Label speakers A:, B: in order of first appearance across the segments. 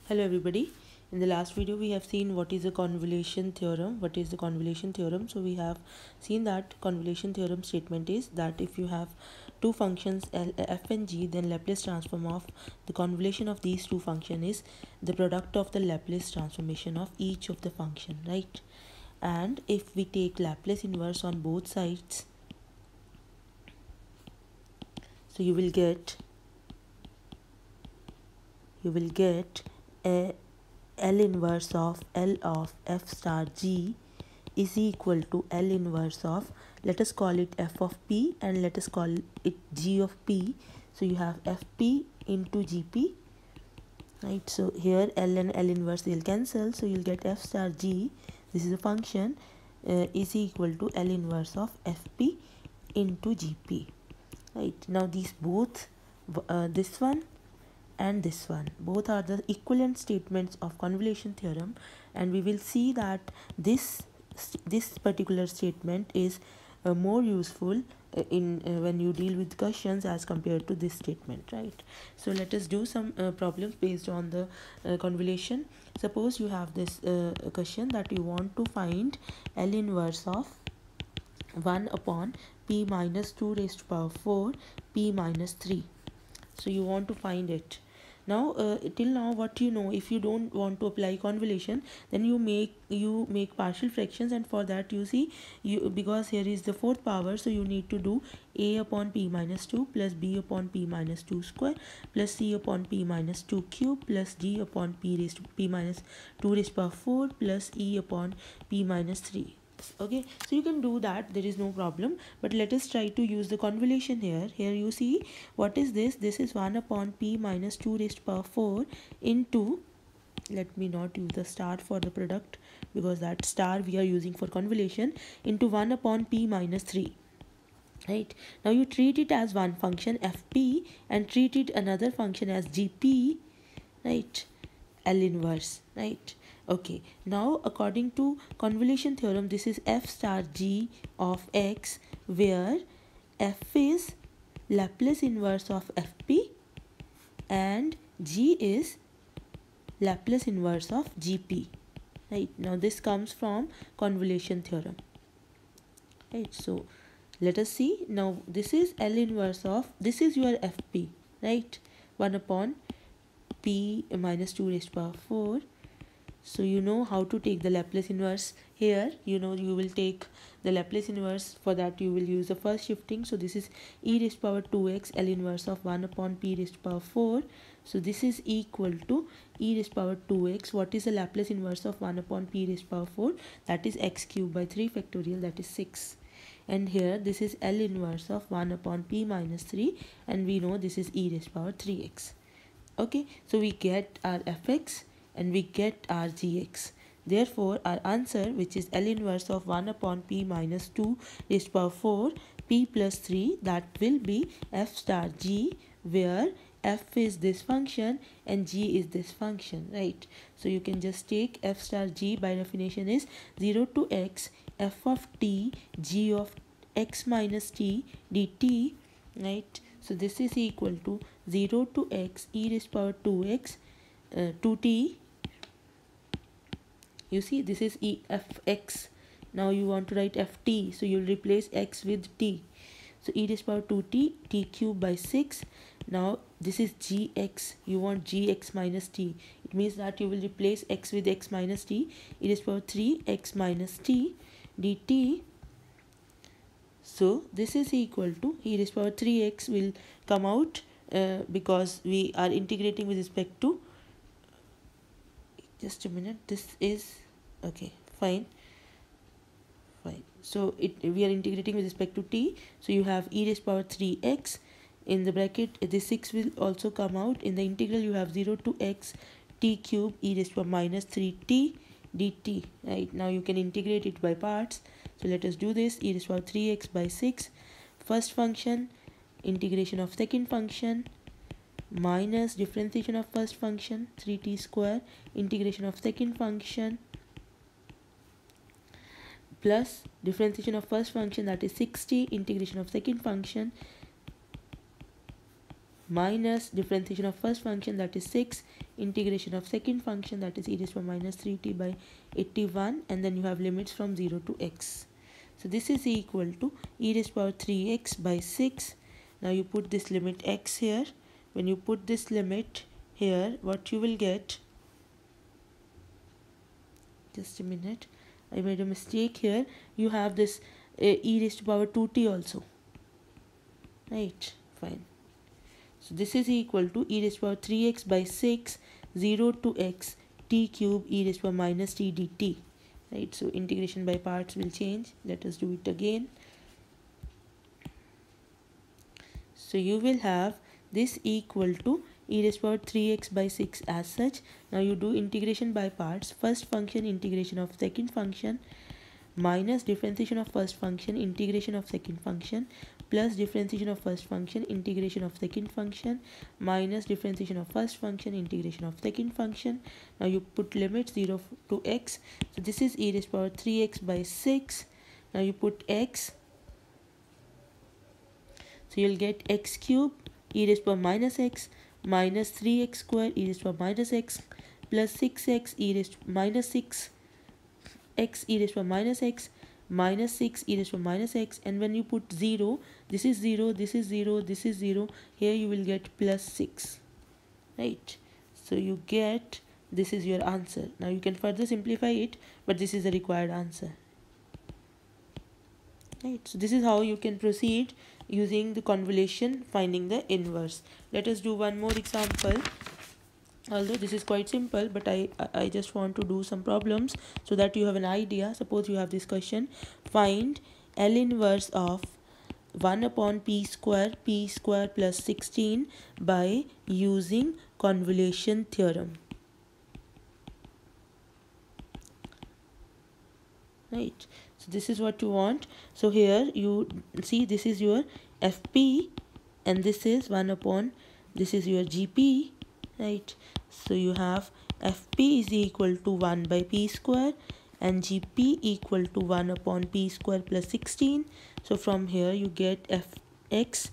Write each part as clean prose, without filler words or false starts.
A: Hello everybody. In the last video we have seen what is a convolution theorem. What is the convolution theorem? So we have seen that convolution theorem statement is that if you have two functions f and g, then Laplace transform of the convolution of these two functions is the product of the Laplace transformation of each of the function, right? And if we take Laplace inverse on both sides, so you will get a L inverse of L of f star g is equal to L inverse of, let us call it f of p and let us call it g of p. So you have fp into gp, right? So here L and L inverse they'll cancel, so you'll get f star g, this is a function, is equal to L inverse of fp into gp, right? Now these both, this one and this one, both are the equivalent statements of convolution theorem, and we will see that this particular statement is more useful in when you deal with questions as compared to this statement, right? So let us do some problems based on the convolution. Suppose you have this question that you want to find L inverse of 1 upon p minus 2 raised to power 4 p minus 3. So you want to find it. Now till now what you know, if you don't want to apply convolution, then you make partial fractions, and for that you see, because here is the fourth power, so you need to do a upon p minus 2 plus b upon p minus 2 square plus c upon p minus 2 cube plus d upon p raised to p minus 2 raised to power 4 plus e upon p minus 3. Okay, so you can do that, there is no problem, but let us try to use the convolution here. Here you see, what is this? This is 1 upon p minus 2 raised to power 4 into, let me not use the star for the product because that star we are using for convolution, into 1 upon p minus 3, right? Now you treat it as one function fp and treat it another function as gp, right? L inverse, right? Okay, now according to convolution theorem, this is f star g of x, where f is Laplace inverse of fp and g is Laplace inverse of gp, right? Now this comes from convolution theorem, right? So let us see. Now this is L inverse of, this is your fp, right? 1 upon p minus 2 raised to power 4. So you know how to take the Laplace inverse. Here you know you will take the Laplace inverse. For that you will use the first shifting. So this is e raised to power 2x L inverse of 1 upon p raised to power 4. So this is equal to e raised to power 2x. What is the Laplace inverse of 1 upon p raised to power 4? That is x cubed by 3 factorial, that is 6. And here this is L inverse of 1 upon p minus 3, and we know this is e raised to power 3x. Okay, so we get our fx and we get our gx. Therefore our answer, which is L inverse of 1 upon p minus 2 raised to power 4 p plus 3, that will be f star g, where f is this function and g is this function, right? So you can just take f star g by definition is 0 to x f of t g of x minus t dt, right? So this is equal to 0 to x e raised to power 2x 2t. You see, this is e fx. Now you want to write ft, so you'll replace x with t. So e raised to power 2t, t cube by 6. Now this is gx. You want gx minus t. It means that you will replace x with x minus t. E raised to power 3 x minus t dt. So this is equal to e raised to power 3x will come out because we are integrating with respect to, just a minute, this is okay, fine. So we are integrating with respect to t, so you have e raised to power 3x in the bracket, this 6 will also come out. In the integral you have 0 to x t cube e raised to power minus 3t dt, right? Now you can integrate it by parts. So let us do this. E raised to power 3x by 6, first function, integration of second function, minus differentiation of first function 3t square, integration of second function, plus differentiation of first function, that is 6t, integration of second function, minus differentiation of first function, that is 6, integration of second function, that is e raised to power minus 3t by 81, and then you have limits from 0 to x. So this is equal to e raised to power 3x by 6. Now you put this limit x here. When you put this limit here, what you will get, just a minute, I made a mistake here. You have this e raised to power 2t also, right? Fine. So this is equal to e raised to power 3x by 6, 0 to x, t cube e raised to power minus t dt, right? So integration by parts will change. Let us do it again. So you will have this equal to e raised to power 3x by 6 as such. Now you do integration by parts. First function integration of second function minus differentiation of first function integration of second function plus differentiation of first function integration of second function minus differentiation of first function integration of second function. Now you put limit 0 to x. So this is e raised to power 3x by 6. Now you put x. So you'll get x cube e raised to power minus x minus 3x square e raised to power minus x plus 6x e raised to minus 6 x e raised to power minus x minus 6 e raised to power minus x, and when you put 0, this is 0, this is 0, this is 0, here you will get plus 6, right? So you get, this is your answer. Now you can further simplify it, but this is the required answer, right? So this is how you can proceed using the convolution finding the inverse. Let us do one more example. Although this is quite simple, but I just want to do some problems so that you have an idea. Suppose you have this question: find L inverse of 1 upon p square plus 16 by using convolution theorem, right? So this is what you want. So here you see, this is your fp and this is 1 upon, this is your gp, right? So you have fp is equal to 1 by p square and gp equal to 1 upon p square plus 16. So from here you get fx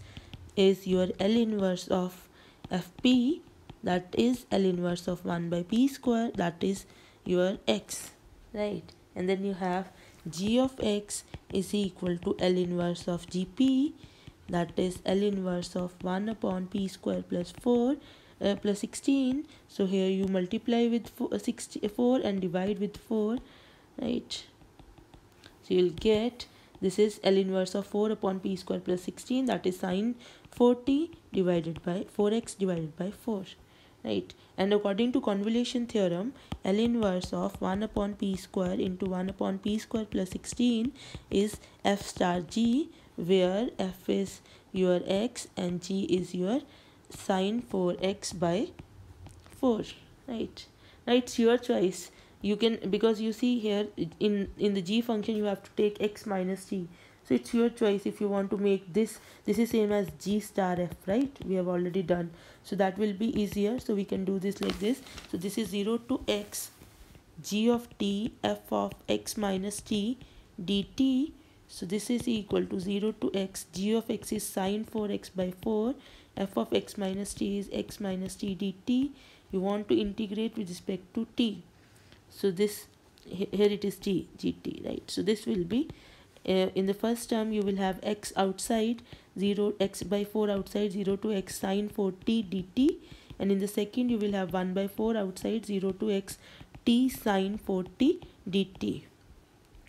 A: is your L inverse of fp, that is L inverse of 1 by p square, that is your x, right? And then you have g of x is equal to L inverse of gp, that is L inverse of 1 upon p square plus 4 plus 16. So here you multiply with 4 and divide with 4, right? So you'll get, this is L inverse of 4 upon p square plus 16, that is sine 40 divided by 4x divided by 4, right? And according to convolution theorem, L inverse of 1 upon p square into 1 upon p square plus 16 is f star g, where f is your x and g is your sine 4x by 4, right? Now it's your choice. You can, because you see here in the g function you have to take x minus t. So it's your choice if you want to make this is same as g star f, right? We have already done. So that will be easier. So we can do this like this. So this is 0 to x g of t f of x minus t dt. So this is equal to 0 to x, g of x is sine 4x by 4, f of x minus t is x minus t dt. You want to integrate with respect to t. So this, here it is t, gt, right? So this will be, in the first term you will have x outside, 0 x by 4 outside, 0 to x sine 4t dt. And in the second you will have 1 by 4 outside, 0 to x t sine 4t dt.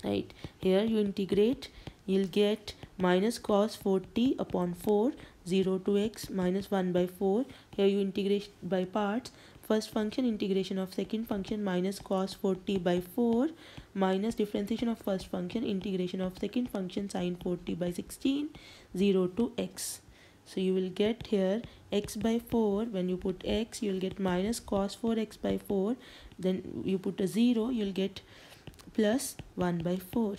A: Right, here you integrate, you'll get minus cos 4t upon 4, 0 to x minus 1 by 4. Here you integrate by parts. First function integration of second function minus cos 4t by 4 minus differentiation of first function integration of second function sine 4t by 16, 0 to x. So you will get here x by 4. When you put x, you will get minus cos 4x by 4. Then you put a 0, you will get plus 1 by 4.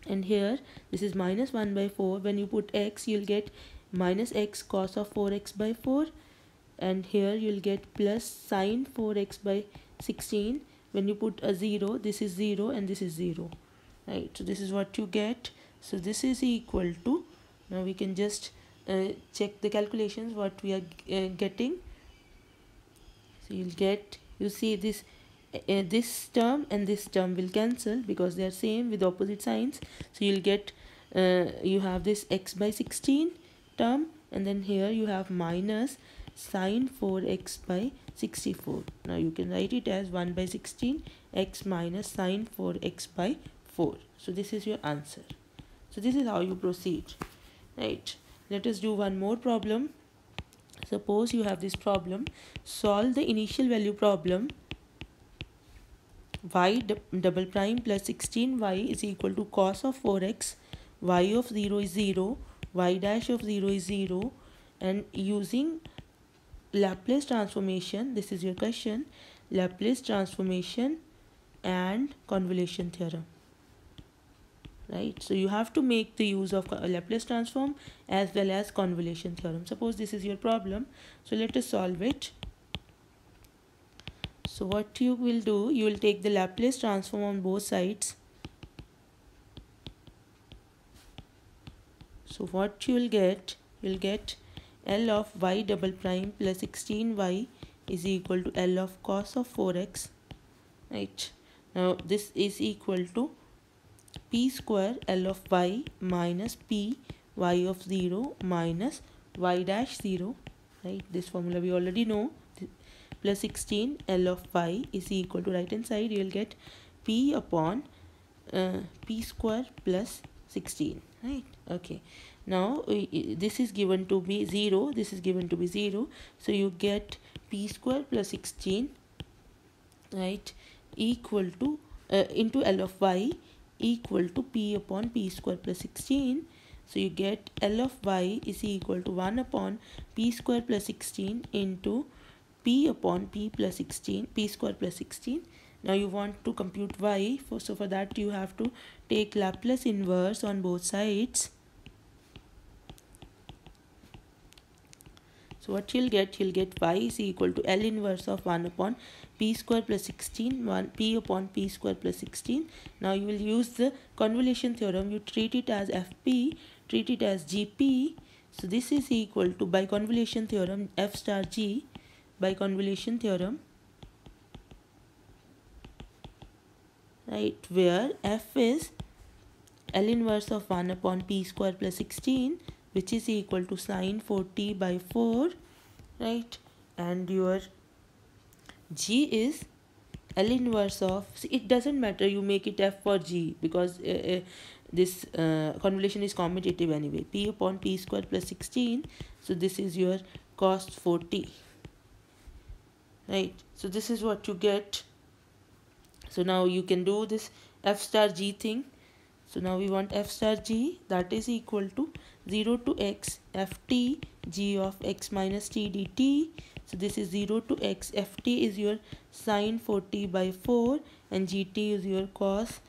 A: And here this is minus 1 by 4. When you put x, you will get minus x cos of 4x by 4. And here you will get plus sine 4x by 16. When you put a 0, this is 0 and this is 0. Right, so this is what you get. So this is equal to, now we can just check the calculations what we are getting. So you'll get, you see this this term and this term will cancel because they are same with opposite signs. So you'll get you have this x by 16 term, and then here you have minus sine 4x by 64. Now you can write it as 1 by 16 x minus sine 4x by 4. So this is your answer. So this is how you proceed, right? Let us do one more problem. Suppose you have this problem. Solve the initial value problem. Y double prime plus 16y is equal to cos of 4x, y of 0 is 0, y dash of 0 is 0, and using Laplace transformation, this is your question, Laplace transformation and convolution theorem. Right, so you have to make the use of Laplace transform as well as convolution theorem. Suppose this is your problem, so let us solve it. So what you will do, you will take the Laplace transform on both sides. So what you will get L of y double prime plus 16y is equal to L of cos of 4x. Right, now this is equal to p square L of y minus p y of 0 minus y dash 0. Right, this formula we already know. Plus 16 L of y is equal to, right hand side you will get p upon p square plus 16. Right, okay. Now this is given to be 0, this is given to be 0, so you get p square plus 16, right, equal to into L of y equal to p upon p square plus 16. So you get L of y is equal to 1 upon p square plus 16 into p upon p plus 16, p square plus 16. Now you want to compute y, so for that you have to take Laplace inverse on both sides. So what you'll get y is equal to L inverse of 1 upon p square plus 16, 1 p upon p square plus 16. Now you will use the convolution theorem. You treat it as fp, treat it as gp. So this is equal to, by convolution theorem, f star g, by convolution theorem, right, where f is L inverse of 1 upon p square plus 16, which is equal to sine 4t by 4, right, and your g is L inverse of, see, it doesn't matter, you make it f for g because this convolution is commutative anyway, p upon p square plus 16, so this is your cos 4t. Right, so this is what you get. So now you can do this f star g thing. So now we want f star g, that is equal to 0 to x ft g of x minus t dt. So this is 0 to x, ft is your sine 4t by 4 and gt is your cos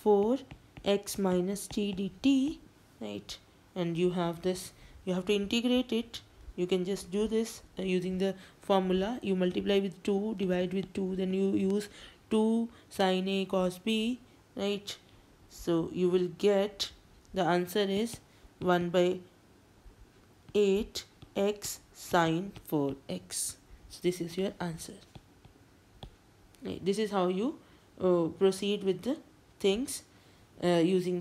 A: 4 x minus t dt. Right, and you have this, you have to integrate it. You can just do this using the formula. You multiply with 2, divide with 2, then you use 2 sine a cos b, right? So you will get, the answer is 1 by 8 x sine 4x. So this is your answer. Right, this is how you proceed with the things using